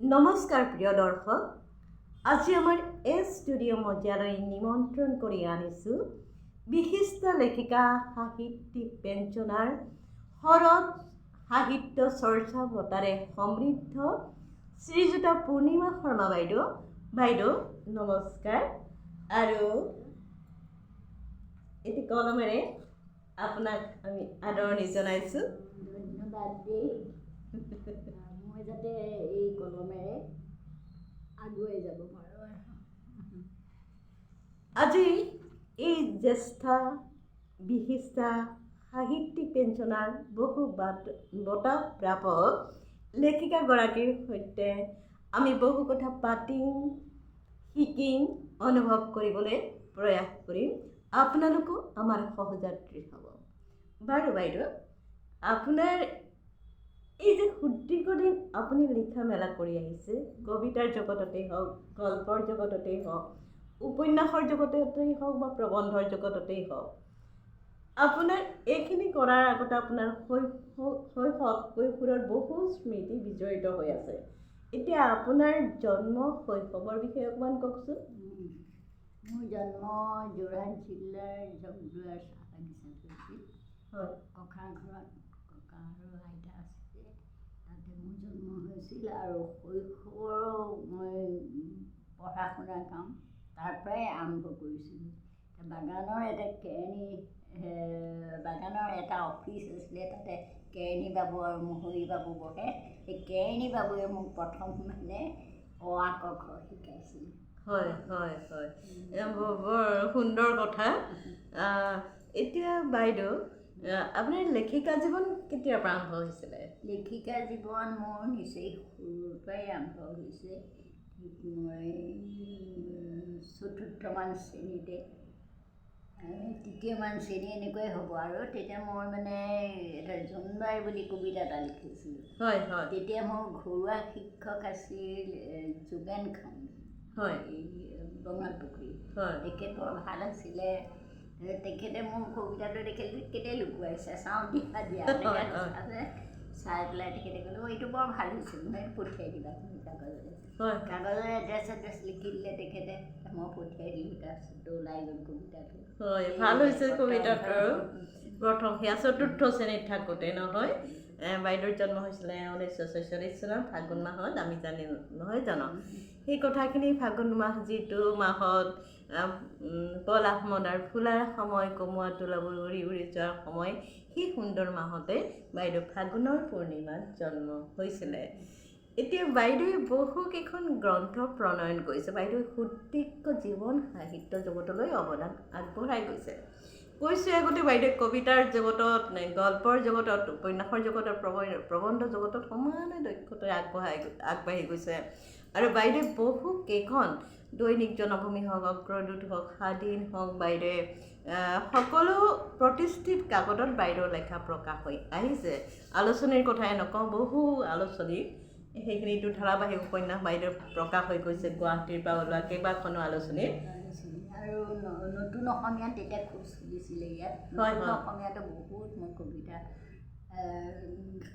নমস্কাৰ প্ৰিয় দৰ্শক, আজি আমাৰ এই ষ্টুডিঅ' মজিয়ালৈ নিমন্ত্ৰণ কৰি আনিছোঁ বিশিষ্ট লেখিকা সাহিত্যিক পেঞ্চনাৰ শৰৎ সাহিত্য চৰ্চা বঁটাৰে সমৃদ্ধ শ্ৰীযুতা পূৰ্ণিমা শৰ্মা বাইদেউ নমস্কাৰ। আৰু এটি কলমেৰে আপোনাক আমি আদৰণি জনাইছোঁ। ধন্যবাদ দেই। মই যাতে এই কলমেৰে আগুৱাই যাব পাৰোঁ। আজি এই জ্যেষ্ঠ বিশিষ্ট সাহিত্যিক পেঞ্চনাৰ বহু বঁটা প্ৰাপক লেখিকাগৰাকীৰ সৈতে আমি বহু কথা পাতিম, শিকিম, অনুভৱ কৰিবলৈ প্ৰয়াস কৰিম। আপোনালোকো আমাৰ সহযাত্ৰী হ'ব। বাৰু বাইদেউ, আপোনাৰ এই যে সুদীৰ্ঘদিন আপুনি লিখা মেলা কৰি আহিছে, কবিতাৰ জগততেই হওক, গল্পৰ জগততেই হওক, উপন্যাসৰ জগততেই হওক বা প্ৰবন্ধৰ জগততেই হওক, আপোনাৰ এইখিনি কৰাৰ আগতে আপোনাৰ কৈশোৰৰ বহু স্মৃতি বিজড়িত হৈ আছে। এতিয়া আপোনাৰ জন্ম শৈশৱৰ বিষয়ে অকণমান কওকচোন। মোৰ জন্ম যোৰহাট জিলাৰ জগদুৱাৰ চাহ বাগিচাত হৈছিল। হয়, ককাৰ ঘৰত ককা আৰু আইতা আছিলে, তাতে মোৰ জন্ম হৈছিল। আৰু শৈশৱৰো মই পঢ়া শুনাৰ কাম তাৰ পৰাই আৰম্ভ কৰিছিলোঁ। বাগানৰ এটা অফিচ আছিলে, তাতে কেৰেণী বাবু আৰু মোহৰি বাবু বহে। সেই কেৰেণী বাবুৱে মোক প্ৰথম অ আ ক খ শিকাইছিল। হয় হয় হয়, বৰ সুন্দৰ কথা। এতিয়া বাইদেউ, আপোনাৰ লেখিকা জীৱন কেতিয়াৰ পৰা আৰম্ভ হৈছিলে? লেখিকা জীৱন মোৰ নিচেই সৰুৰ পৰাই আৰম্ভ হৈছে। মই ৪ৰ্থমান শ্ৰেণীতে, তৃতীয়মান শ্ৰেণী এনেকুৱাই হ'ব। আৰু তেতিয়া মই এটা জোনবাই বুলি কবিতা এটা লিখিছিলোঁ। হয় হয়, তেতিয়া মোৰ ঘৰুৱা শিক্ষক আছিল যোগেন খান, হয় বঙালপুখুৰী। হয়, তেখেত বৰ ভাল আছিলে। তেখেতে মোৰ কবিতাটো দেখিলে কেতিয়া লুকুৱাইছে চাওঁ দিয়া চাই পেলাই তেখেতে ক'লে এইটো বৰ ভাল হৈছিল, মই পঠিয়াই দিবা তুমি কাগজলৈ। কাগজৰ এড্ৰেছ লিখি দিলে তেখেতে, মই পঠিয়াই দিলোঁ। তাৰপিছত ওলাই গ'ল কবিতাটো। হয়, ভাল হৈছে কবিতাটো। প্ৰথম সেয়া ৪ৰ্থ শ্ৰেণীত থাকোঁতে নহয়, বাইদেউৰ জন্ম হৈছিলে 1946 চনৰ ফাগুন মাহত, আমি জানি নহয় জানো। সেই কথাখিনি ফাগুন মাহ, যিটো মাহত পলাশ মদাৰ ফুলাৰ সময়, কমোৱা তোলাবোৰ উৰি উৰি যোৱাৰ সময়, সেই সুন্দৰ মাহতে বাইদেউ ফাগুনৰ পূৰ্ণিমাত জন্ম হৈছিলে। এতিয়া বাইদেৱে বহুকেইখন গ্ৰন্থ প্ৰণয়ন কৰিছে। বাইদেৱে সুদীৰ্ঘ জীৱন সাহিত্য জগতলৈ অৱদান আগবঢ়াই গৈছে। কৈছোঁ আগতে বাইদেৱে কবিতাৰ জগতত, গল্পৰ জগতত, উপন্যাসৰ জগতত, প্ৰবন্ধ জগতত সমানে দক্ষতাৰে আগবাঢ়ি গৈছে। আৰু বাইদেৱে বহুকেইখন দৈনিক জনভূমি হওক, অগ্ৰদূত হওক, স্বাধীন হওক, বাইদেৱে সকলো প্ৰতিষ্ঠিত কাকতত বাইদেউৰ লেখা প্ৰকাশ হৈ আহিছে। আলোচনীৰ কথাই নকওঁ, বহু আলোচনী, সেইখিনিতো ধাৰাবাহিক উপন্যাস বাইদেউ প্ৰকাশ হৈ গৈছে গুৱাহাটীৰ পৰা ওলোৱা কেইবাখনো আলোচনীত। আৰু নতুন অসমীয়াত তেতিয়া খুব চলিছিলে ইয়াত। নতুন অসমীয়াতো বহুত মই কবিতা,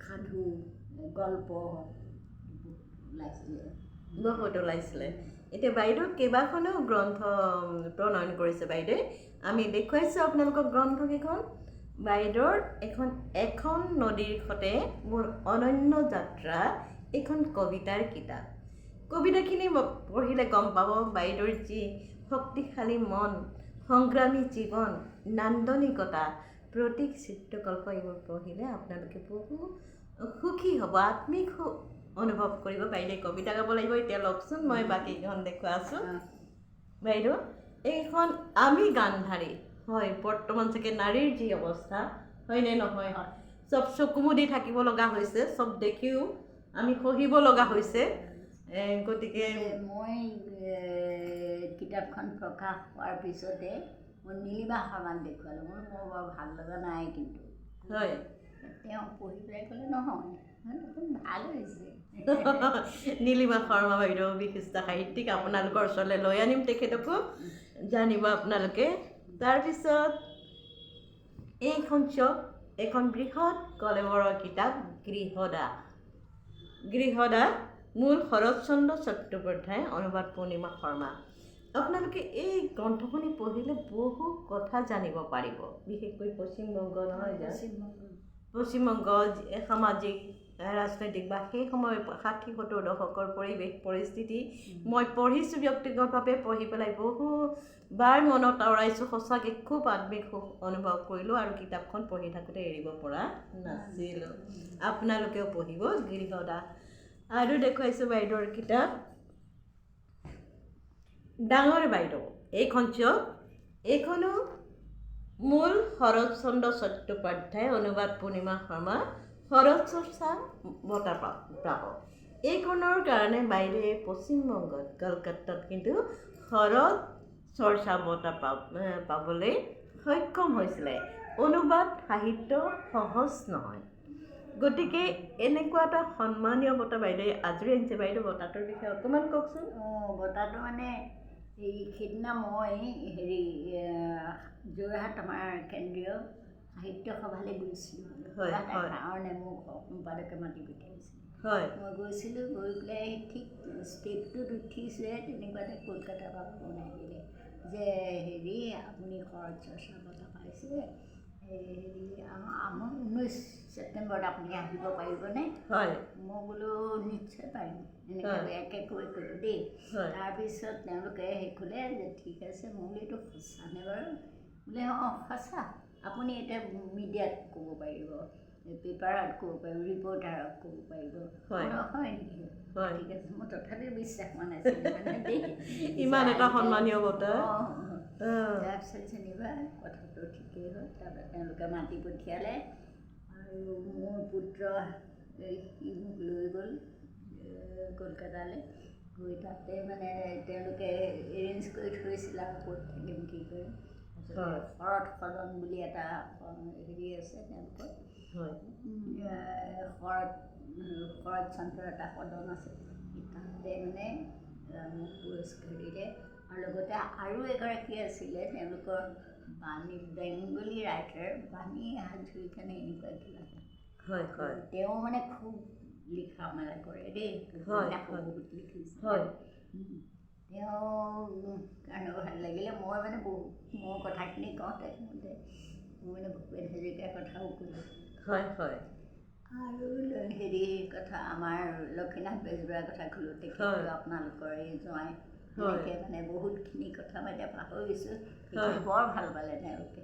সাধু, গল্প বহুত ওলাইছিলে। এতিয়া বাইদেউ কেইবাখনো গ্ৰন্থ প্ৰণয়ন কৰিছে বাইদেৱে। আমি দেখুৱাইছোঁ আপোনালোকক গ্ৰন্থকেইখন। বাইদেউৰ এখন নদীৰ সতে মোৰ অনন্য যাত্ৰা, এইখন কবিতাৰ কিতাপ। কবিতাখিনি পঢ়িলে গম পাব বাইদেউৰ যি শক্তিশালী মন, সংগ্ৰামী জীৱন, নান্দনিকতা, প্ৰতীক, চিত্ৰকল্প, এইবোৰ পঢ়িলে আপোনালোকে বহু সুখী হ'ব, আত্মিক অনুভৱ কৰিব। বাইদেৱে কবিতা গাব লাগিব। এতিয়া লওকচোন, মই বাকীকেইখন দেখুৱাই আছোঁ। বাইদেউ এইখন আমি গান্ধাৰী। হয়, বৰ্তমান চাগে নাৰীৰ যি অৱস্থা, হয়নে নহয়, চব চকুমুদি থাকিব লগা হৈছে, চব দেখিও আমি সহিব লগা হৈছে। গতিকে মই কিতাপখন প্ৰকাশ হোৱাৰ পিছতে মই নীলিমা শৰ্মাক দেখুৱালোঁ। মোৰ বৰ ভাল লগা নাই, কিন্তু হয়, তেওঁ পঢ়ি পেলাই ক'লে নহয় ভাল হৈছে। নীলিমা শৰ্মা বাইদেউ বিশিষ্ট সাহিত্যিক, আপোনালোকৰ ওচৰলৈ লৈ আনিম তেখেতকো, জানিব আপোনালোকে। তাৰপিছত এইখন চাওক, এখন বৃহৎ কলেবৰৰ কিতাপ, গৃহদা। মূল শৰৎচন্দ্ৰ চট্টোপাধ্যায়, অনুবাদ পূৰ্ণিমা শৰ্মা। আপোনালোকে এই গ্ৰন্থখিনি পঢ়িলে বহু কথা জানিব পাৰিব, বিশেষকৈ পশ্চিমবংগ নহয় জানো, পশ্চিমবংগ সামাজিক ৰাজনৈতিক বা সেই সময়ৰ 60-70 দশকৰ পৰিৱেশ পৰিস্থিতি মই পঢ়িছোঁ, ব্যক্তিগতভাৱে পঢ়ি পেলাই বহুবাৰ মনত আওৰাইছোঁ। সঁচাকৈ খুব আত্মিক সুখ অনুভৱ কৰিলোঁ আৰু কিতাপখন পঢ়ি থাকোঁতে এৰিব পৰা নাছিলোঁ। আপোনালোকেও পঢ়িব গৃহদাস। আৰু দেখুৱাইছোঁ বাইদেউৰ কিতাপ ডাঙৰ বাইদেউ, এইখন চাওক, এইখনো মূল শৰৎচন্দ্ৰ চট্টোপাধ্যায়, অনুবাদ পূৰ্ণিমা শৰ্মা, শৰৎ চৰ্চা বঁটা প্ৰাপক। এইখনৰ কাৰণে বাইদেৱে পশ্চিমবংগত কলকাতাত কিন্তু শৰৎ চৰ্চা বঁটা পাবলৈ সক্ষম হৈছিলে। অনুবাদ সাহিত্য সহজ নহয়, গতিকে এনেকুৱা এটা সন্মানীয় বঁটা বাইদেৱে আজৰি আনিছে। বাইদেউ বঁটাটোৰ বিষয়ে অকণমান কওকচোন। বঁটাটো মানে সেইদিনা মই যোৰহাট আমাৰ কেন্দ্ৰীয় সাহিত্য সভালৈ গৈছিলোঁ। কাৰণে মোক সম্পাদকে মাতি পঠিয়াইছিল। মই গৈছিলোঁ, গৈ পেলাই ঠিক ষ্টেপটোত উঠিছোঁহে তেনেকুৱাতে কলকাতাৰ পৰা ফোন আহিলে যে আপুনি শৰৎ চৰ্চা বঁটা পাইছে, 19 ছেপ্টেম্বৰত আপুনি আহিব পাৰিবনে? মই বোলো নিশ্চয় পাৰিম, এনেকৈ একে কৈ ক'লোঁ দেই। তাৰপিছত তেওঁলোকে ক'লে যে ঠিক আছে। মই বোলো এইটো সঁচানে বাৰু? বোলে অঁ সঁচা, আপুনি এতিয়া মিডিয়াত ক'ব পাৰিব, পেপাৰত ক'ব পাৰিব, ৰিপৰ্টাৰক ক'ব পাৰিব। হয় নেকি? ঠিক আছে। মই তথাপিও বিশ্বাস হোৱা নাছিলোঁ মানে দেই, ইমান এটা সন্মানীয় বঁটা। তাৰপিছত যেনিবা কথাটো ঠিকেই হ'ল। তাৰপৰা তেওঁলোকে মাতি পঠিয়ালে আৰু মোৰ পুত্ৰ সি মোক লৈ গ'ল কলকাতালৈ। গৈ তাতে মানে তেওঁলোকে এৰেঞ্জ কৰি থৈছিল আৰু ক'ত থাকিম কি কৰিম। শৰৎ সদন বুলি এটা আছে তেওঁলোকৰ, শৰৎচন্দ্ৰৰ এটা সদন আছে। তাতে মানে মোক পুৰস্কাৰ দিলে। আৰু লগতে আৰু এগৰাকী আছিলে, তেওঁলোকৰ বেংগলী ৰাইটাৰ বাণী হাজৰিকা নে এনেকুৱা কিবা। তেওঁ মানে খুব লিখা মেলা কৰে দেই, বহুত লিখিছে। তেওঁ কাৰণেও ভাল লাগিলে। মই মানে মোৰ কথাখিনি কওঁতে মই মানে ভূপেন হাজৰিকাৰ কথাও ক'লোঁ। আৰু কথা আমাৰ লক্ষীনাথ বেজবৰুৱাৰ কথা ক'লোঁ। তেখেতেও আপোনালোকৰ এই জোঁৱাই, তেনেকৈ মানে বহুতখিনি কথা মই এতিয়া পাহৰিছোঁ। বৰ ভাল পালে তেওঁলোকে,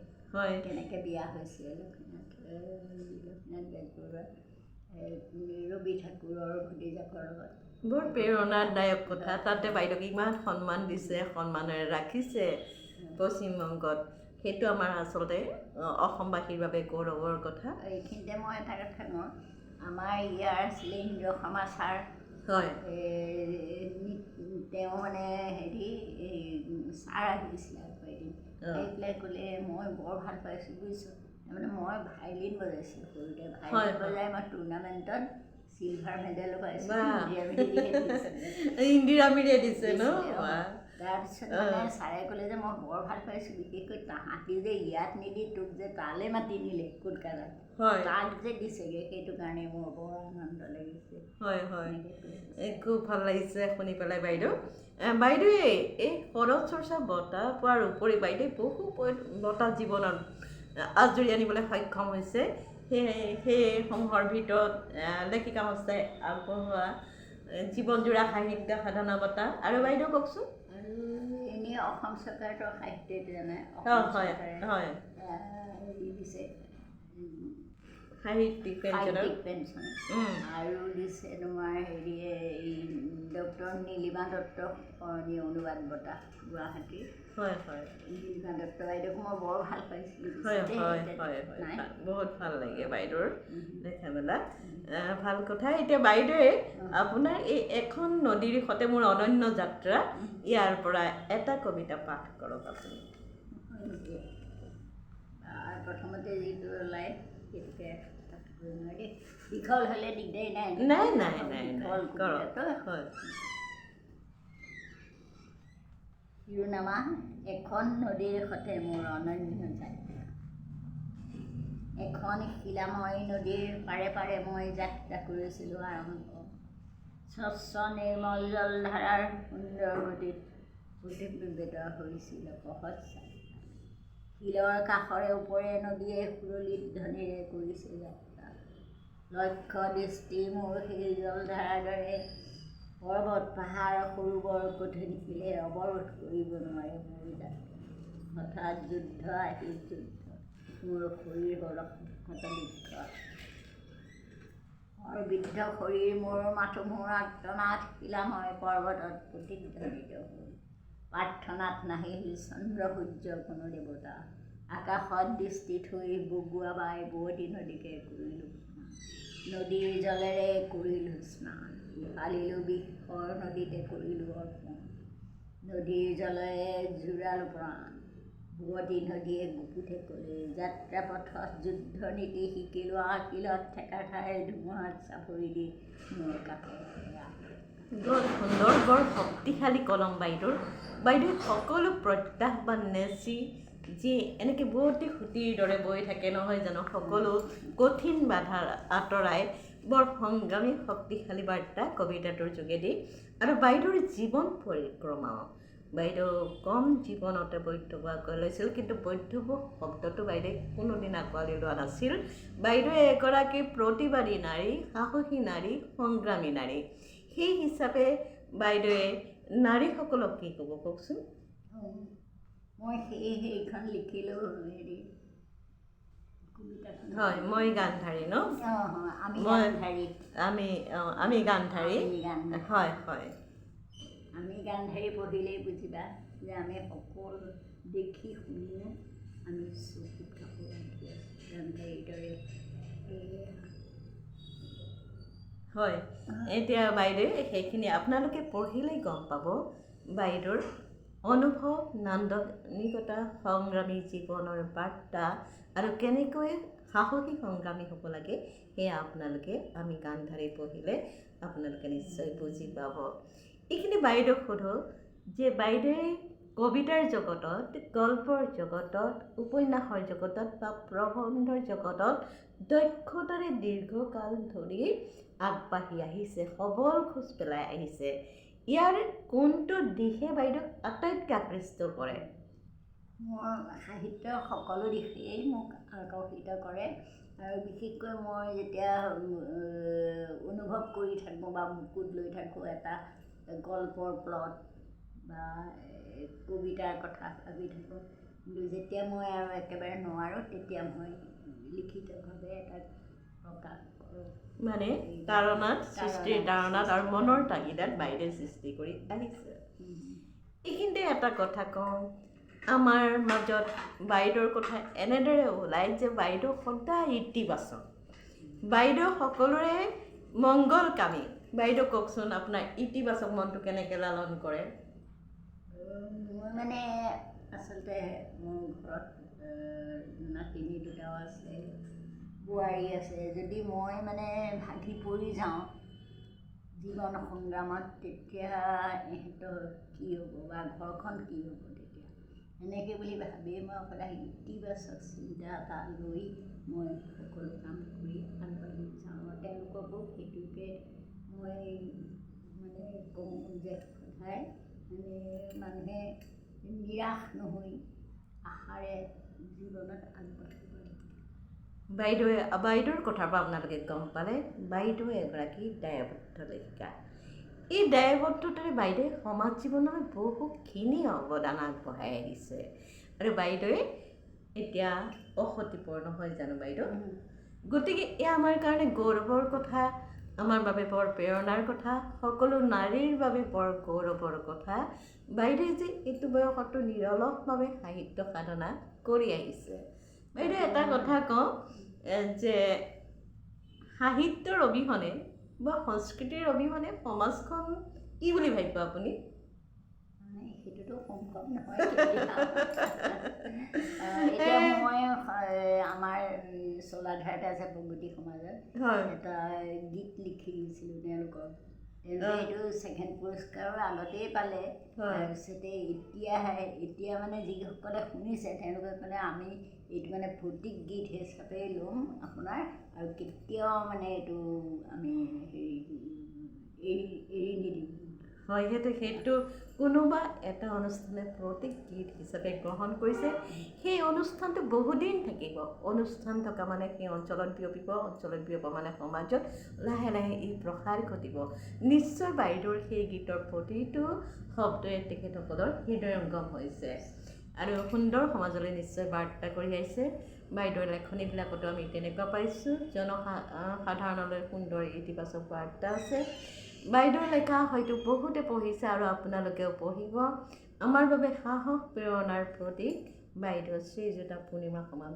কেনেকৈ বিয়া হৈছিল লক্ষীনাথ বেজবৰুৱাৰ ৰবি ঠাকুৰৰ ভতিজাকৰ লগত। বৰ প্ৰেৰণাদায়ক কথা। তাতে বাইদেউক ইমান সন্মান দিছে, সন্মানেৰে ৰাখিছে পশ্চিমবংগত। সেইটো আমাৰ আচলতে অসমবাসীৰ বাবে গৌৰৱৰ কথা। এইখিনিতে মই এটা কথা কওঁ, আমাৰ ইয়াৰ আছিলে ইন্দ্ৰ শৰ্মা ছাৰ। তেওঁ মানে ছাৰ আহিছিলে এদিন, আহি পেলাই ক'লে মই বৰ ভাল পাইছোঁ বুজিছোঁ। তাৰমানে মই ভাইলিন বজাইছিলোঁ সৰুতে, ভাইলিন বজাই মই টুৰ্ণামেণ্টত চিলভাৰ মেডেলো পাইছিলোঁ। ইন্দিৰা মিৰিয়ে দিছে ন? তাৰপিছত মানে ছাৰে ক'লে যে মই বৰ ভাল পাইছোঁ, বিশেষকৈ তাহাঁতি যে ইয়াত নিদি তোক যে তালৈ মাতি নিলে কলকাতাত, তাক যে দিছেগৈ, সেইটো কাৰণে মোৰ বৰ আনন্দ লাগিছে। খুব ভাল লাগিছে শুনি পেলাই বাইদেউ। বাইদেৱে এই শৰৎ চৰ্চা বঁটা পোৱাৰ উপৰি বাইদেৱে বহু বঁটা জীৱনত আজৰি আনিবলৈ সক্ষম হৈছে। সেইসমূহৰ ভিতৰত লেখিকা সংস্থাই আগবঢ়োৱা জীৱনজোৰা সাহিত্য সাধনা বঁটা। আৰু বাইদেউ কওকচোন। আৰু এনেই অসম চৰকাৰতো সাহিত্য জানে, দিছে সাহিত্যিক পেঞ্চন। আৰু দিছে তোমাৰ ডক্টৰ নীলিমা দত্ত সৰণী অনুবাদ বঁটা গুৱাহাটীৰ। নীলিমা দত্ত বাইদেউক মই বৰ ভাল পাইছিলোঁ। বহুত ভাল লাগে বাইদেউৰ দেখা মেলা, ভাল কথা। এতিয়া বাইদেৱে আপোনাৰ এই এখন নদীৰ সতে মোৰ অনন্য যাত্ৰা, ইয়াৰ পৰা এটা কবিতা পাঠ কৰক আপুনি। প্ৰথমতে যিটো ওলাই সেইটোকে দীঘল হ'লে দিগদাৰী নাই। শিৰোনামা এখন নদীৰ সতে মোৰ অনন্য যাত্ৰা। এখন শিলাময় নদীৰ পাৰে পাৰে মই যাত্ৰা কৰিছিলোঁ আৰম্ভ। স্বচ্ছ নিৰ্মল জলধাৰাৰ সুন্দৰ গতিত প্ৰতিবিম্বিত হৈছিল সহজ শিলৰ কাষৰে ওপৰে নদীয়ে সুৰলিত ধ্বনিৰে কৰিছে যাত্ৰা। লক্ষ্য দৃষ্টি মোৰ সেই জলধাৰাৰ দৰে পৰ্বত পাহাৰ সৰোবৰ কঠিন শিলে অৱৰোধ কৰিব নোৱাৰে মোৰ যাত্ৰা। হঠাৎ যুদ্ধ আহিল যুদ্ধ, মোৰ শৰীৰ হ'ল হতবিদ্ধ। বৃদ্ধ শৰীৰ মোৰ মাথো মোৰ আৰ্তনাদ শিলাময় পৰ্বতত প্ৰতিধ্বনিত হ'ল। প্ৰাৰ্থনাত নাহিল চন্দ্ৰ সূৰ্য কোনো দেৱতা। আকাশত দৃষ্টি থৈ বগোৱা বাই বোৱতী নদীকে কৰিলোঁ স্নান। নদীৰ জলেৰে কৰিলোঁ স্নান, উহালিলোঁ বিষৰ নদীতে কৰিলোঁ অৰ্পণ। নদীৰ জলেৰে জোৰালো প্ৰাণ, বোৱতী নদীয়ে গুপুতে ক'লে যাত্ৰা পথত যুদ্ধ নীতি শিকিলোঁ আশিলত ঠেকা খাই ধুমুহাত চাপৰি দি মোৰ কাষত। বৰ সুন্দৰ, বৰ শক্তিশালী কলম বাইদেউৰ। বাইদেৱে সকলো প্ৰত্যাহ্বান নেচি যি এনেকৈ বোৱতী সুঁতিৰ দৰে বৈ থাকে নহয় জানো, সকলো কঠিন বাধা আঁতৰাই বৰ সংগ্ৰামী শক্তিশালী বাৰ্তা কবিতাটোৰ যোগেদি। আৰু বাইদেউৰ জীৱন পৰিক্ৰমাও বাইদেউ কম জীৱনতে বৈধৱো আঁকোৱালি লৈছিল, কিন্তু বৈধৱ শব্দটো বাইদেৱে কোনোদিন আঁকোৱালি লোৱা নাছিল। বাইদেৱে এগৰাকী প্ৰতিবাদী নাৰী, সাহসী নাৰী, সংগ্ৰামী নাৰী। সেই হিচাপে বাইদেৱে নাৰীসকলক কি ক'ব কওকচোন? মই সেইখন লিখিলোঁ হেৰি কবিতাখন। হয়, মই গান্ধাৰী ন? আমি গান্ধাৰী। আমি গান্ধাৰী। হয় হয়। আমি গান্ধাৰী পঢ়িলেই বুজিবা যে আমি সকলো দেখি শুনিও আমি চকুত কাপোৰ বান্ধি আছোঁ গান্ধাৰীৰ দৰে। হয়, এতিয়া বাইদেউ সেইখিনি আপোনালোকে পঢ়িলেই গম পাব বাইদেউৰ অনুভৱ, নান্দনিকতা, সংগ্ৰামী জীৱনৰ বাৰ্তা আৰু কেনেকৈ সাহসী সংগ্ৰামী হ'ব লাগে সেয়া আপোনালোকে আমি গান্ধাৰী পঢ়িলে আপোনালোকে নিশ্চয় বুজি পাব। এইখিনি বাইদেউক সোধোঁ যে বাইদেৱে কবিতাৰ জগতত, গল্পৰ জগতত, উপন্যাসৰ জগতত বা প্ৰবন্ধৰ জগতত দক্ষতাৰে দীৰ্ঘকাল ধৰি আগবাঢ়ি আহিছে, সবল খোজ পেলাই আহিছে। ইয়াৰ কোনটো দিশে বাইদেউক আটাইতকৈ আকৃষ্ট কৰে? মোৰ সাহিত্যৰ সকলো দিশেই মোক আকৰ্ষিত কৰে। আৰু বিশেষকৈ মই যেতিয়া অনুভৱ কৰি থাকোঁ বা বুকুত লৈ থাকোঁ এটা গল্পৰ প্লট বা কবিতাৰ কথা ভাবি থাকোঁ, কিন্তু যেতিয়া মই আৰু একেবাৰে নোৱাৰোঁ তেতিয়া মই লিখিতভাৱে এটা প্ৰকাশ কৰোঁ। মানে তাৰণাত, সৃষ্টিৰ তাৰণাত আৰু মনৰ তাগিদাত বাইদেৱে সৃষ্টি কৰি আহিছে। এইখিনিতে এটা কথা কওঁ, আমাৰ মাজত বাইদেউৰ কথা এনেদৰে ওলায় যে বাইদেউ সদায় ইতিবাচক, বাইদেউ সকলোৰে মংগলকামী। বাইদেউ কওকচোন আপোনাৰ ইতিবাচক মনটো কেনেকৈ লালন কৰে? মই মানে আচলতে মোৰ ঘৰত নাতিনী দুটাও আছে, বোৱাৰী আছে। যদি মই মানে ভাগি পৰি যাওঁ জীৱন সংগ্ৰামত, তেতিয়া ইহঁতৰ কি হ'ব বা ঘৰখন কি হ'ব তেতিয়া? এনেকৈ বুলি ভাবিয়ে মই সদায় ইতিবাচক চিন্তা এটা লৈ মই সকলো কাম কৰি আগবাঢ়ি যাওঁ। তেওঁলোককো সেইটোকে মই মানে কওঁ যে সদায় মানে মানুহে নিৰাশ নহৈ আশাৰে জীৱনত আগবাঢ়িব লাগে। বাইদেউৰ কথাৰ পৰা আপোনালোকে গম পালে বাইদেউ এগৰাকী দায়বদ্ধ লেখিকা। এই দায়বদ্ধতাৰে বাইদেৱে সমাজ জীৱনৰ বহুখিনি অৱদান আগবঢ়াই আহিছে। আৰু বাইদেৱে এতিয়া অসতিপূৰ্ণ হয় জানো বাইদেউ? গতিকে এয়া আমাৰ কাৰণে গৌৰৱৰ কথা, আমাৰ বাবে বৰ প্ৰেৰণাৰ কথা, সকলো নাৰীৰ বাবে বৰ গৌৰৱৰ কথা। বাইদেৱে যে এইটো বয়সতো নিৰলসভাৱে সাহিত্য সাধনা কৰি আহিছে। বাইদেউ এটা কথা কওঁ যে সাহিত্যৰ অবিহনে বা সংস্কৃতিৰ অবিহনে সমাজখন কি বুলি ভাবিব আপুনি? সেইটোতো সম্ভৱ নহয়। এতিয়া মই আমাৰ চলাধাৰাত আছে প্ৰগতি সমাজত এটা গীত লিখি দিছিলোঁ তেওঁলোকক। এইটো ছেকেণ্ড পুৰস্কাৰৰ আগতেই পালে। তাৰপিছতে এতিয়া মানে যিসকলে শুনিছে তেওঁলোকে ক'লে আমি এইটো মানে প্ৰতীক গীত হিচাপে ল'ম আপোনাৰ, আৰু কেতিয়াও মানে এইটো আমি হেৰি হয় সেইটো কোনোবা এটা অনুষ্ঠানে প্ৰতীক গীত হিচাপে গ্ৰহণ কৰিছে সেই অনুষ্ঠানটো বহুদিন থাকিব অনুষ্ঠান থকা মানে সেই অঞ্চলত বিয়পিব মানে সমাজত লাহে লাহে এই প্ৰসাৰ ঘটিব নিশ্চয় বাইদেউৰ সেই গীতৰ প্ৰতিটো শব্দই তেখেতসকলৰ হৃদয়ংগম হৈছে আৰু সুন্দৰ সমাজলৈ নিশ্চয় বাৰ্তা কৰি আহিছে বাইদেউৰ লেখনিবিলাকতো আমি তেনেকুৱা পাইছোঁ জনসাধাৰণলৈ সুন্দৰ ইতিবাচক বাৰ্তা আছে বাইদেউৰ লেখা হয়তো বহুতে পঢ়িছে আৰু আপোনালোকেও পঢ়িব আমাৰ বাবে সাহস প্ৰেৰণাৰ প্ৰতীক বাইদেউ শ্ৰীযুতা পূৰ্ণিমা শৰ্মা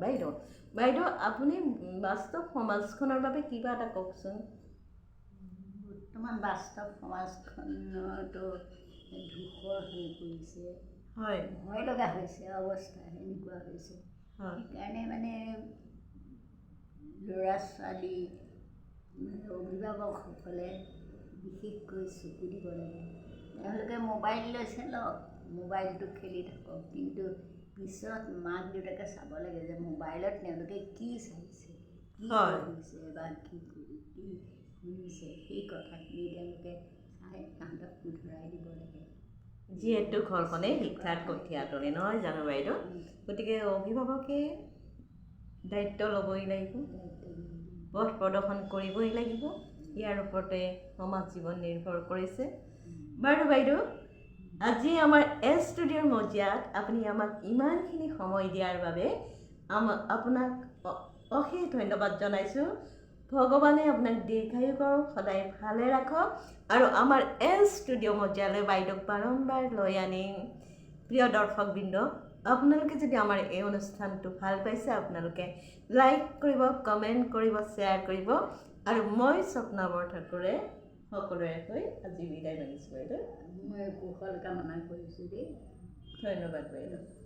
বাইদেউ আপুনি বাস্তৱ সমাজখনৰ বাবে কিবা এটা কওকচোন বৰ্তমান বাস্তৱ সমাজখনতো ধূসৰ হৈ পৰিছে হয় ভয় লগা হৈছে অৱস্থা এনেকুৱা হৈছে সেইকাৰণে মানে ল'ৰা ছোৱালী অভিভাৱকসকলে বিশেষকৈ চকু দিব লাগে তেওঁলোকে মোবাইল লৈছে লওক মোবাইলটো খেলি থাকক কিন্তু পিছত মাক দেউতাকে চাব লাগে যে মোবাইলত তেওঁলোকে কি চাইছে কি পঢ়িছে বা কি শুনিছে সেই কথাখিনি তেওঁলোকে চাই তাহাঁতক শুধৰাই দিব লাগে যিহেতু ঘৰখনে শিক্ষাৰ কঠীয়াতলে নহয় জানো বাইদেউ গতিকে অভিভাৱকে দায়িত্ব ল'বই লাগিব পথ প্ৰদৰ্শন কৰিবই লাগিব ইয়াৰ ওপৰতে সমাজ জীৱন নিৰ্ভৰ কৰিছে বাৰু বাইদেউ আজি আমাৰ ষ্টুডিঅ'ৰ মজিয়াত আপুনি আমাক ইমানখিনি সময় দিয়াৰ বাবে আপোনাক অশেষ ধন্যবাদ জনাইছোঁ ভগৱানে আপোনাক দীৰ্ঘায়ু কৰক সদায় ভালে ৰাখক আৰু আমাৰ ষ্টুডিঅ' মজিয়ালৈ বাইদেউক বাৰম্বাৰ লৈ আনিম প্ৰিয় দৰ্শকবৃন্দ আপোনালোকে যদি আমাৰ এই অনুষ্ঠানটো ভাল পাইছে আপোনালোকে লাইক কৰিব কমেণ্ট কৰিব শ্বেয়াৰ কৰিব আৰু মই স্বপ্না বৰঠাকুৰে সকলোৰে হৈ আজি বিদায় মাগিছোঁ বাইদেউ মই কুশল কামনা কৰিছোঁ দেই ধন্যবাদ বাইদেউ